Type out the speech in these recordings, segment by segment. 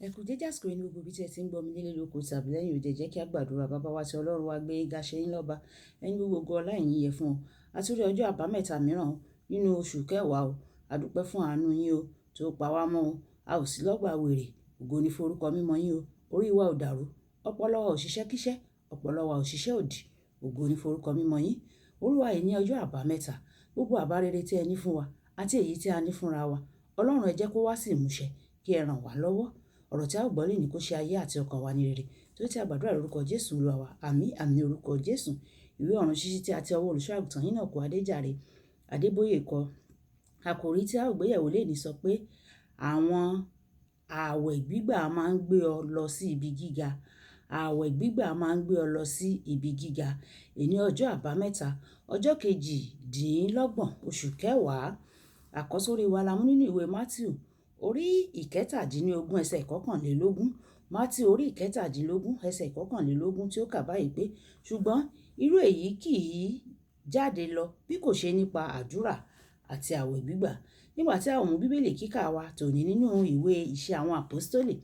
Ẹ kú dédé àsìkò yìí ní gbogbo ibi tí ẹ ti ń gbọ́ mi nílé lóko tàbí lẹ́yìn òde. Jẹ́ kí a gbàdúrà. Bàbá wa tí Ọlọ́run wa gbé ga ṣe yín lọ́ba, ẹni gbogbo ọlá ìyìn yẹ fún ọ. Àtúndì ọjọ́ àbámẹ́ta mìíràn nínú oṣù kẹwàá o. A dúpẹ́ fún àánú yín o tó pa wá mọ́ o. A ò sí lọ́gbà wèrè. Ògo ni forúkọ mímọ́ yín o. Orí wa ò dàrú. Ọpọlọ wa ò ṣiṣẹ́ kíṣẹ́. Ọpọlọ wa ò ṣiṣẹ́ òdì. Ògo ni forúkọ mímọ́ yín. Olúwa yìí ní ọjọ́ àbámẹ́ta. Gbogbo àbá rere tí ẹ ní fún wa àti èyí tí a ní fúnra wa. Ọlọ́run ẹ jẹ́ kó wá sí ìmúṣẹ kí ẹ ràn wá lọ́wọ́. Ọ̀rọ̀ tí a ó gbọ́ lè ní kó ṣe ayé àti ọkàn wa ní rere. Tó ti a gbàdúrà lórúkọ Jésù Olúwa wa. Àmín àmín ní orúkọ Jésù. Ìwé ọ̀run ṣíṣí tí a ti ọwọ́ olùṣọ́ àgùntàn Enoch Adeboye kọ. Àkòrí tí a ó gbéyẹ̀wò lè ní sọ pé àwọn ààwẹ̀ gbígbà máa ń gbé ọ lọ sí ibi gíga. Ààwẹ̀ gbígbà máa ń gbé ọ lọ sí ibi gíga. Èní ọjọ́ àbámẹ́ta, ọjọ́ kejìdínlọ́gbọ̀n oṣù kẹwàá. Àkọ́sórí wa la mú nínú ìwé Mátíù orí ìkẹtàdínlógún ẹsẹ̀ ìkọkànlélógún. Mátíù orí ìkẹtàdínlógún ẹsẹ̀ ìkọkànlélógún tí ó kà báyìí pé ṣùgbọ́n irú èyí kì í jáde lọ bí kò ṣe nípa àdúrà àti ààwẹ̀ gbígbà. Nígbà tí a ó mú bíbélì kíkà wa tòní nínú ìwé Iṣẹ́ àwọn Àpọ́stélì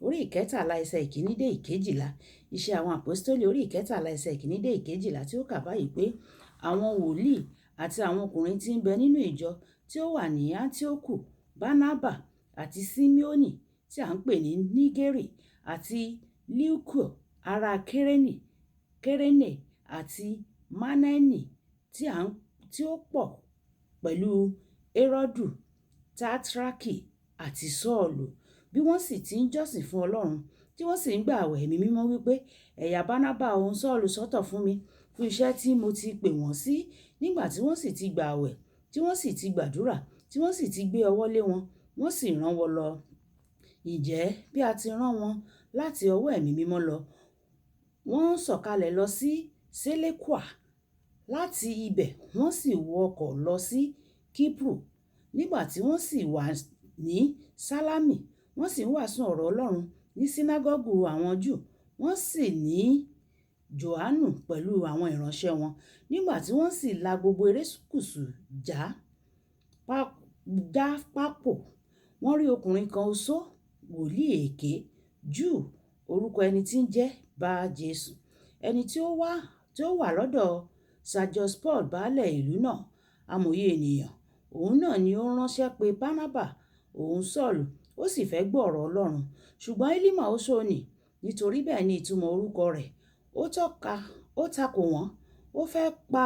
orí ìkẹtàlá ẹsẹ̀ ìkíní dé ìkejìlá. Iṣẹ́ àwọn Àpọ́stélì orí ìkẹtàlá ẹsẹ̀ ìkíní dé ìkejìlá tí ó kà báyìí pé àwọn wòlíì àti àwọn ọkùnrin tí ń bẹ nínú ìjọ tí ó wà ní Áńtíókù, Bánábà àti Síméónì tí à ń pè ní Nígérì àti Líúkò ará Kérénè àti Mánẹ́nì tí ó pọ̀ pẹ̀lú Héródù, Tátràkì àti Sọ́ọ̀lù. Bí wọ́n sì ti ń jọ́sìn fún Ọlọ́run tí wọ́n sì ń gba àwẹ̀ ẹ̀mí mímọ́ wípé ẹ̀yà Bánábà òun Sọ́ọ̀lù sọ́tọ̀ fún mi fún iṣẹ́ tí mo ti pè wọ́n sí. Nígbà tí wọ́n sì ti gba àwẹ̀, tí wọ́n sì ti gbàdúrà, tí wọ́n sì ti gbé ọwọ́ lé wọn, wọ́n sì rán wọn lọ. Ǹjẹ́ bí a ti rán wọn láti ọwọ́ ẹ̀mí mímọ́ lọ, wọ́n sọ̀kalẹ̀ lọ sí Sélékùà. Láti ibẹ̀ wọ́n sì wọ ọkọ̀ lọ sí Kípùrù. Nígbà tí wọ́n sì wà ní Sálámì, wọ́n sì ń wàásù ọ̀rọ̀ Ọlọ́run ní sínágọ́gù àwọn Júù. Wọ́n sì ní Jòhánù pẹ̀lú àwọn ìránṣẹ́ wọn. Nígbà tí wọ́n sì la gbogbo erékùṣù já pápò, wọ́n rí ọkùnrin kan oṣó, wòlíì èké, Júù, orúkọ ẹni tí ń jẹ́ bá Jésù, ẹni tí ó wà lọ́dọ̀ Sergius Paul baálẹ̀ ìlú náà, amòye ènìyàn. Òun náà ni ó ránṣẹ́ pé Bánábà òun Sọ́ọ̀lù, ó sì fẹ́ gbọ́ ọ̀rọ̀ Ọlọ́run. Ṣùgbọ́n Élímà oṣó ni, nítorí bẹ́ẹ̀ ni ìtumọ̀ orúkọ rẹ̀. Ó takò wọ́n, ó fẹ́ pa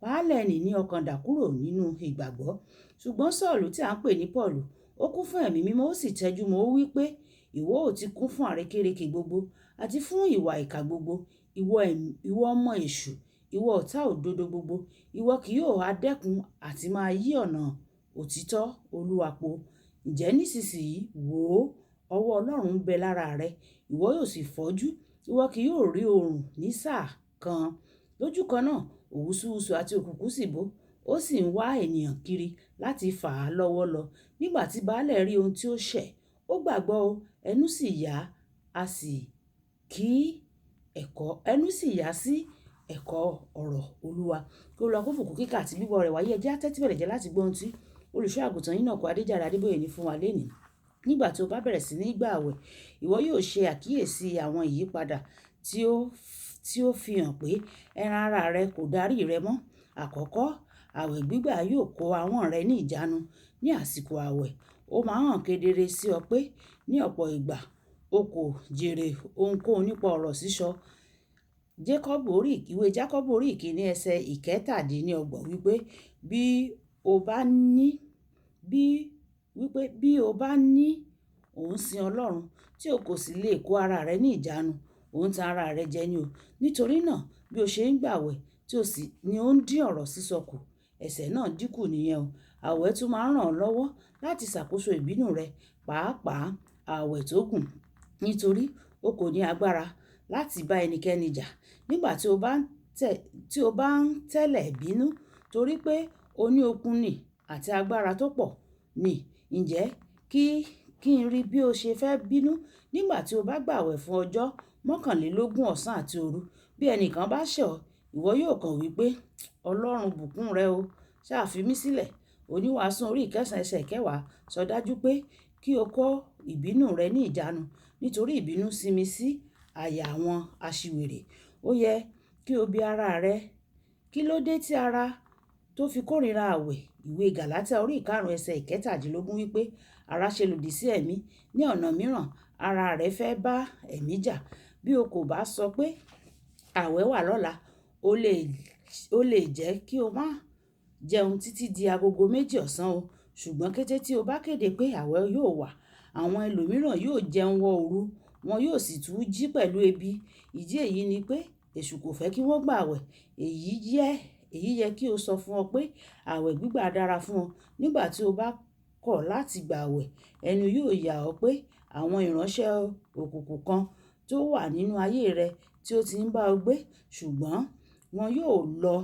baálẹ̀ ní ọkàn dà kúrò nínú ìgbàgbọ́. Ṣùgbọ́n Sọ́ọ̀lù tí à ń pè ní Pọ́ọ̀lù, ó kún fún ẹ̀mí mímọ́, ó sì tẹjúmọ́, ó wí pé ìwọ ò ti kún fún àrékérekè gbogbo àti fún ìwà ìkà gbogbo. Ìwọ ọmọ èṣù, ìwọ ọ̀tá òdodo gbogbo. Ìwọ kì yóò ha dẹ́kun àti máa yí ọ̀nà òtítọ́ Olúwa po. Ǹjẹ́ nísinsìnyí wò ó, ọwọ́ Ọlọ́run ń bẹ lára rẹ. Ìwọ yóò sì fọ́jú. Ìwọ kì yóò rí oòrùn ní sáà kan. Lójú kan náà òwúsúwúsú àti òkùnkùn sì bò. Ó sì ń wá ènìyàn kiri láti fà á lọ́wọ́ lọ. Nígbà tí baálẹ̀ rí ohun tí ó ṣẹ̀, ó gbàgbọ́ o. Ẹnu sì yá sí ẹ̀kọ́ ọ̀rọ̀ Olúwa. Kí Olúwa kó bùkún kíkà àti bíbọ̀ rẹ̀ wáyé. Ẹ jẹ́ á tẹ́tí bẹ̀rẹ̀ jẹ́ láti gbọ́ ohun tí olùṣọ́ àgùntàn Enoch Adeboye ní fún wa lénìí. Nígbà tí o bá bẹ̀rẹ̀ sí ní gbà àwẹ̀, ìwọ yóò ṣe àkíyèsí àwọn ìyípadà tí ó fi hàn pé ẹran ara rẹ kò darí rẹ mọ́. Àkọ́kọ́, àwẹ̀ gbígbà yóò kó ahọ́n rẹ ní ìjánu. Ní àsìkò àwẹ̀, ó máa hàn kedere sí ọ pé ní ọ̀pọ̀ ìgbà o kò jèrè ohunkóhun nípa ọ̀rọ̀ sísọ. Ìwé Jákọ́bù orí ìkíní ẹsẹ̀ ìkẹtàdínlọ́gbọ̀n wípé bí o bá ní òun sin Ọlọ́run tí o kò sì lè kó ara rẹ ní ìjánu, òun tan ara rẹ jẹ ni o. Nítorí náà bí o ṣe ń gbàwẹ̀ tí o sì ní ó ń dín ọ̀rọ̀ sísọ kù, ẹ̀ṣẹ̀ náà dínkù nìyẹn o. Àwẹ̀ tún máa ń ràn ọ́ lọ́wọ́ láti ṣàkóso ìbínú rẹ, pàápàá àwẹ̀ tó gùn, nítorí o kò ní agbára láti bá ẹnikẹ́ni jà. Nígbà tí o bá ń tẹ́lẹ̀ bínú torí pé o ní okun nì àti agbára tó pọ̀ nì. Ǹjẹ́ kí n rí bí o ṣe fẹ́ bínú nígbà tí o bá gbàwẹ̀ fún ọjọ́ 21 ọ̀sán àti òru. Bí ẹnìkan bá ṣẹ̀ ọ́, ìwọ yóò kàn wí pé Ọlọ́run bùkún rẹ o, ṣáà fi mí sílẹ̀. Oníwàásù orí ìkẹsàn ẹsẹ̀ kẹwàá sọ dájú pé kí o kó ìbínú rẹ ní ìjánu nítorí ìbínú sinmi sí àyà àwọn aṣiwèrè. Ó yẹ kí o bi ara rẹ, kí ló dé tí ara tó fi kórìíra àwẹ̀? Ìwé Gàlátíà orí ìkarùn-ún ẹsẹ̀ ìkẹtàdínlógún wípé ara ṣe lòdì sí ẹ̀mí. Ní ọ̀nà mìíràn, ara rẹ fẹ́ bá ẹ̀mí jà. Bí o kò bá sọ pé àwẹ̀ wà lọ́la, ó lè jẹ́ kí o má jẹun títí di agogo 2 ọ̀sán o. Ṣùgbọ́n kété tí o bá kéde pé àwẹ̀ yóò wà, àwọn ẹlòmíràn yóò jẹun wọ òru, wọn yóò sì tún jí pẹ̀lú ebi. Ìdí èyí ni pé èṣù kò fẹ́ kí wọ́n gbààwẹ̀. Èyí yẹ kí o sọ fún ọ pé àwẹ̀ gbígbà dára fún ọ. Nígbà tí o bá kọ̀ láti gbààwẹ̀, ẹnu yóò yà ọ́ pé àwọn ìránṣẹ́ òkùnkùn kan tó wà nínú ayé rẹ tí ó ti ń bá ọ gbé, ṣùgbọ́n wọn yóò lọ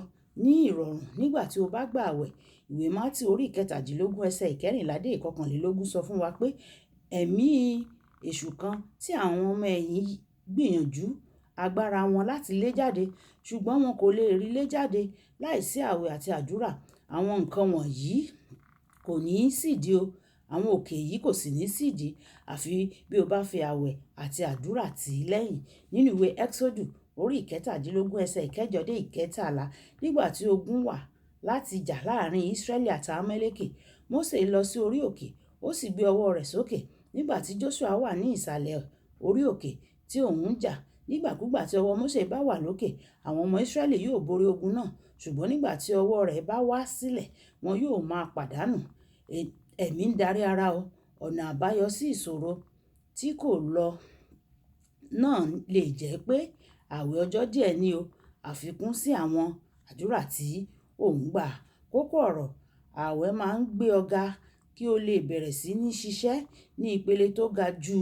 ní ìrọ̀rùn nígbà tí o bá gbààwẹ̀. Ìwé Mátíù orí ìkẹtàdínlógún ẹsẹ̀ ìkẹrìnlá dé ìkọkànlélógún sọ fún wa pé ẹ̀mí èṣù kan tí àwọn ọmọ ẹ̀yìn gbìyànjú agbára wọn láti lé jáde, ṣùgbọ́n wọn kò lè rí lé jáde láìsí àwẹ̀ àti àdúrà. Àwọn nǹkan wọ̀nyí kò ní sídìí o. Àwọn òkè yìí kò sì ní sídìí àfi bí o bá fi àwẹ̀ àti àdúrà tì í lẹ́yìn. Nínú ìwé Ẹ́kísódù orí ìkẹtàdínlógún ẹsẹ̀ ìkẹjọ dé ìkẹtàlá, nígbà tí ogun wà láti jà láàrin Ísírẹ́lì àti Amẹ́lékì, Mósè lọ sí orí òkè, ó sì gbé ọwọ́ rẹ̀ sókè. Nígbà tí Jóṣúà wà ní ìsàlẹ̀ orí òkè tí òun ń jà, nígbàkúgbà tí ọwọ́ Mósè bá wà lókè, àwọn ọmọ Ísírẹ́lì yóò borí ogun náà. Ṣùgbọ́n nígbà tí ọwọ́ rẹ̀ bá wá sílẹ̀, wọn yóò máa pàdánù. Ẹ̀mí ń darí ara o. Ọ̀nà àbáyọ sí ìṣòro tí kò lọ náà lè jẹ́ pé àwẹ̀ ọjọ́ díẹ̀ ni o, àfikún sí àwọn àdúrà tí ò ń gbà. Kókó ọ̀rọ̀: àwẹ̀ máa ń gbé ọ ga kí o lè bẹ̀rẹ̀ sí ní ṣiṣẹ́ ní ìpele tó ga ju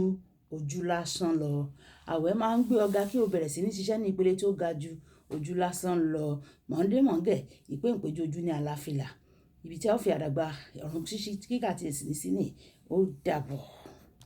ojú lásán lọ. Àwẹ̀ máa ń gbé ọ ga kí o bẹ̀rẹ̀ sí ní ṣiṣẹ́ ní ìpele tó ga ju ojú lásán lọ. Mọ̀ńdé-mọ̀ńgẹ̀, ìpéǹpéjú ojú ní àlàáfíà. Ibi tí a ó fi àdàgbà ọ̀run ṣíṣí kíkà tí èsì ní sí ní ó dàbọ̀.